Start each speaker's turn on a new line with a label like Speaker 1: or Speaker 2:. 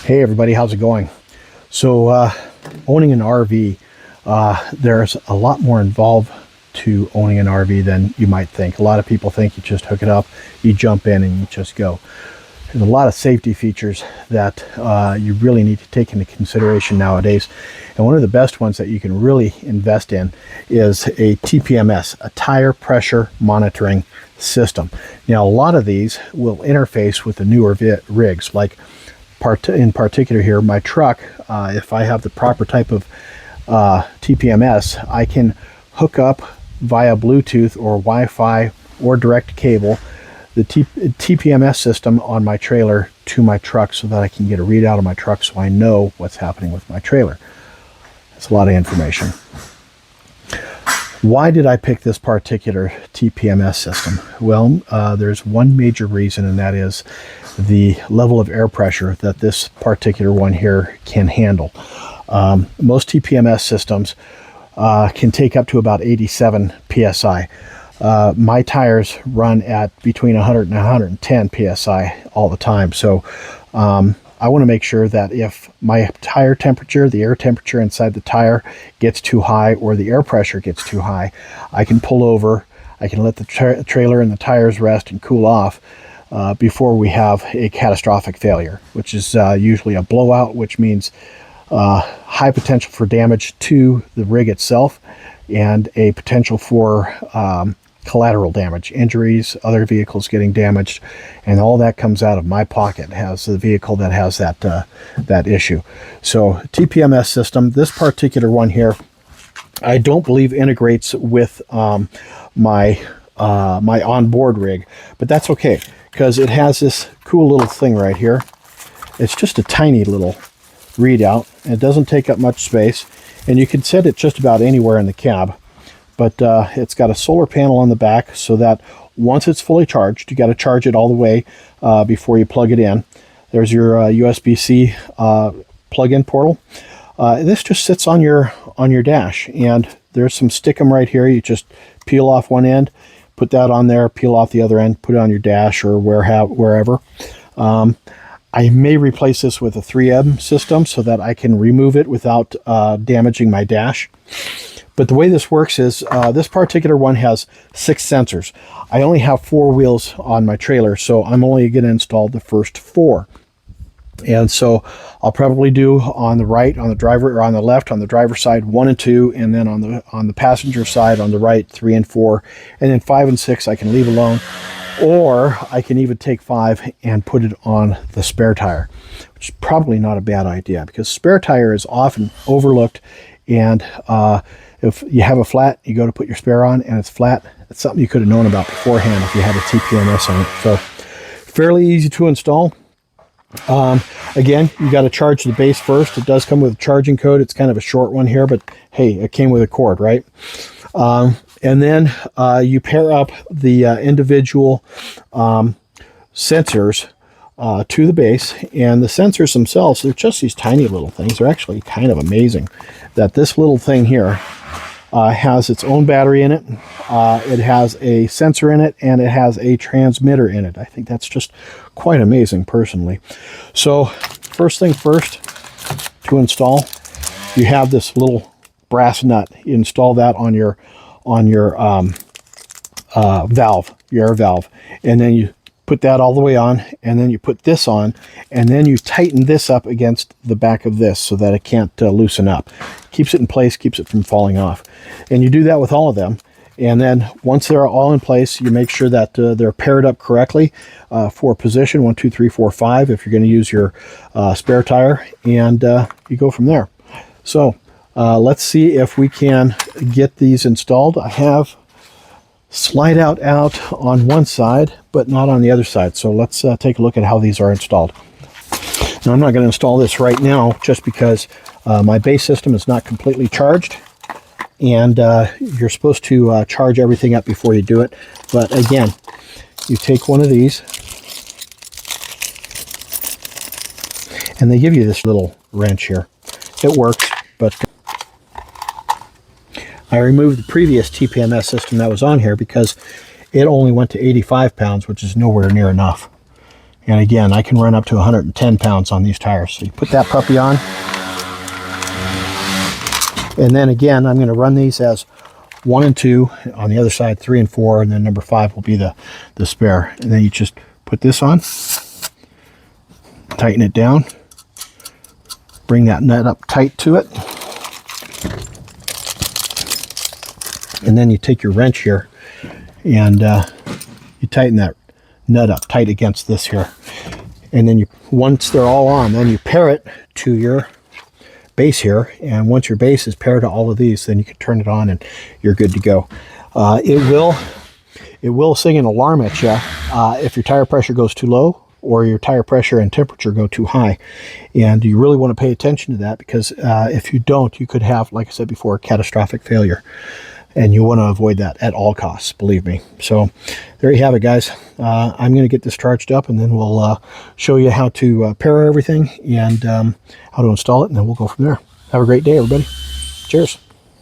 Speaker 1: Hey everybody, how's it going? So owning an RV, there's a lot more involved to owning an RV than you might think. A lot of people think you just hook it up, you jump in and you just go. There's a lot of safety features that you really need to take into consideration nowadays. And one of the best ones that you can really invest in is a TPMS, a tire pressure monitoring system. Now, a lot of these will interface with the newer rigs, like in particular here, my truck, if I have the proper type of TPMS, I can hook up via Bluetooth or Wi-Fi or direct cable the TPMS system on my trailer to my truck so that I can get a readout of my truck so I know what's happening with my trailer. That's a lot of information. Why did I pick this particular TPMS system? Well, there's one major reason, and that is the level of air pressure that this particular one here can handle. Most TPMS systems can take up to about 87 psi. My tires run at between 100 and 110 psi all the time. So I want to make sure that if my tire temperature, the air temperature inside the tire gets too high or the air pressure gets too high, I can pull over, I can let the trailer and the tires rest and cool off before we have a catastrophic failure, which is usually a blowout, which means high potential for damage to the rig itself and a potential for collateral damage, injuries, other vehicles getting damaged, and all that comes out of my pocket as the vehicle that has that issue. So TPMS system, this particular one here, I don't believe integrates with my onboard rig, but that's okay because it has this cool little thing right here. It's just a tiny little readout. It doesn't take up much space, and you can set it just about anywhere in the cab. But it's got a solar panel on the back so that once it's fully charged, you got to charge it all the way before you plug it in. There's your USB-C plug-in portal. This just sits on your dash, and there's some stickum right here. You just peel off one end, put that on there, peel off the other end, put it on your dash or wherever. I may replace this with a 3M system so that I can remove it without damaging my dash. But the way this works is this particular one has 6 sensors. I only have 4 wheels on my trailer, so I'm only going to install the first 4. And so I'll probably do on the right, on the driver, or on the left, on the driver's side, 1 and 2, and then on the passenger side, on the right, 3 and 4, and then 5 and 6 I can leave alone. Or I can even take 5 and put it on the spare tire, which is probably not a bad idea because spare tire is often overlooked. And if you have a flat, you go to put your spare on and it's flat, it's something you could have known about beforehand if you had a TPMS on it. So fairly easy to install. Again, you got to charge the base first. It does come with a charging code. It's kind of a short one here, but hey, it came with a cord, right? And then you pair up the individual sensors to the base, and the sensors themselves, they're just these tiny little things. They're actually kind of amazing that this little thing here has its own battery in it. It has a sensor in it, and it has a transmitter in it. I think that's just quite amazing personally. So first thing first, to install, you have this little brass nut. You install that on your valve, your air valve, and then you put that all the way on, and then you put this on, and then you tighten this up against the back of this so that it can't loosen up. Keeps it in place, keeps it from falling off. And you do that with all of them. And then once they're all in place, you make sure that they're paired up correctly for position 1, 2, 3, 4, 5 if you're going to use your spare tire, and you go from there. So let's see if we can get these installed. I have slide out on one side, but not on the other side. So let's take a look at how these are installed. Now, I'm not going to install this right now just because my base system is not completely charged, and you're supposed to charge everything up before you do it. But again, you take one of these, and they give you this little wrench here. It works, but I removed the previous TPMS system that was on here because it only went to 85 pounds, which is nowhere near enough. And again, I can run up to 110 pounds on these tires. So you put that puppy on. And then again, I'm going to run these as 1 and 2. On the other side, 3 and 4. And then number 5 will be the spare. And then you just put this on. Tighten it down. Bring that nut up tight to it. And then you take your wrench here and you tighten that nut up tight against this here. And then once they're all on, then you pair it to your base here. And once your base is paired to all of these, then you can turn it on and you're good to go. It will sing an alarm at you if your tire pressure goes too low or your tire pressure and temperature go too high. And you really want to pay attention to that, because if you don't, you could have, like I said before, catastrophic failure. And you want to avoid that at all costs, believe me. So there you have it, guys. I'm going to get this charged up, and then we'll show you how to pair everything and how to install it, and then we'll go from there. Have a great day, everybody. Cheers.